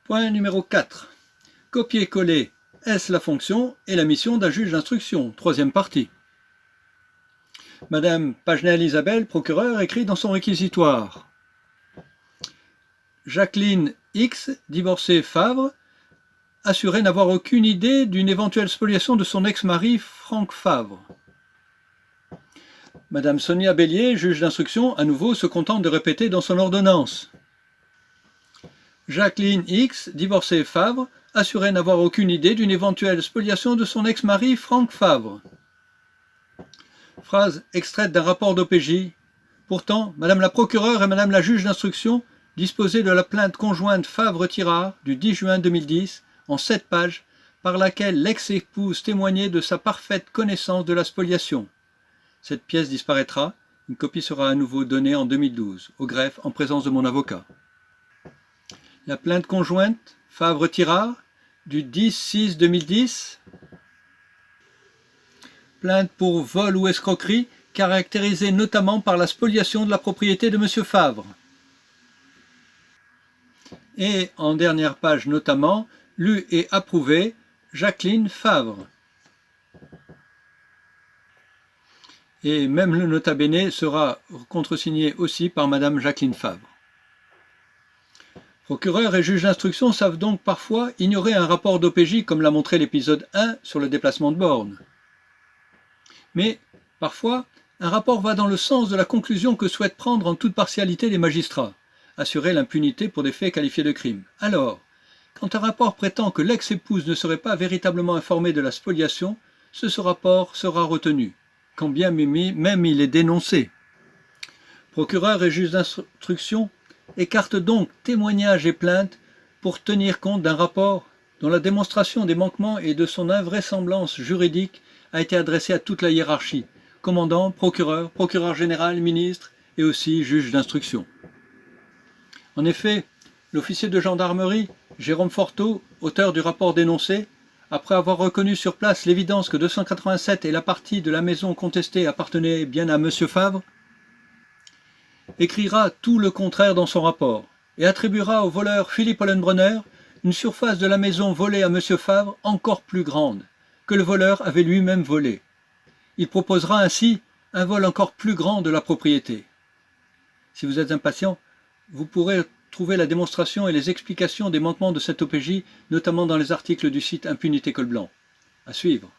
Point numéro 4. Copier-coller, est-ce la fonction et la mission d'un juge d'instruction? Troisième partie. Madame Pagenel Isabelle, procureure, écrit dans son réquisitoire. Jacqueline X, divorcée Favre, assurait n'avoir aucune idée d'une éventuelle spoliation de son ex-mari Franck Favre. Madame Sonia Bélier, juge d'instruction, à nouveau se contente de répéter dans son ordonnance. Jacqueline X, divorcée Favre, assurait n'avoir aucune idée d'une éventuelle spoliation de son ex-mari Franck Favre. Phrase extraite d'un rapport d'OPJ. Pourtant, Madame la procureure et Madame la juge d'instruction disposaient de la plainte conjointe Favre-Tirard du 10 juin 2010 en 7 pages par laquelle l'ex-épouse témoignait de sa parfaite connaissance de la spoliation. Cette pièce disparaîtra, une copie sera à nouveau donnée en 2012, au greffe en présence de mon avocat. La plainte conjointe Favre-Tirard du 10-6-2010, plainte pour vol ou escroquerie caractérisée notamment par la spoliation de la propriété de M. Favre. Et en dernière page notamment, lu et approuvé, Jacqueline Favre. Et même le nota bene sera contresigné aussi par Madame Jacqueline Favre. Procureurs et juges d'instruction savent donc parfois ignorer un rapport d'OPJ comme l'a montré l'épisode 1 sur le déplacement de borne. Mais parfois, un rapport va dans le sens de la conclusion que souhaitent prendre en toute partialité les magistrats, assurer l'impunité pour des faits qualifiés de crimes. Alors, quand un rapport prétend que l'ex-épouse ne serait pas véritablement informée de la spoliation, ce rapport sera retenu, quand bien même il est dénoncé. Procureurs et juges d'instruction écartent donc témoignages et plaintes pour tenir compte d'un rapport dont la démonstration des manquements et de son invraisemblance juridique a été adressée à toute la hiérarchie, commandant, procureur, procureur général, ministre et aussi juge d'instruction. En effet, l'officier de gendarmerie, Jérôme Forteau, auteur du rapport dénoncé, après avoir reconnu sur place l'évidence que 287 et la partie de la maison contestée appartenaient bien à M. Favre, écrira tout le contraire dans son rapport et attribuera au voleur Philippe Hollenbrunner une surface de la maison volée à M. Favre encore plus grande, que le voleur avait lui-même volée. Il proposera ainsi un vol encore plus grand de la propriété. Si vous êtes impatient, vous pourrez trouver la démonstration et les explications des manquements de cette OPJ, notamment dans les articles du site Impunité Col Blanc. À suivre.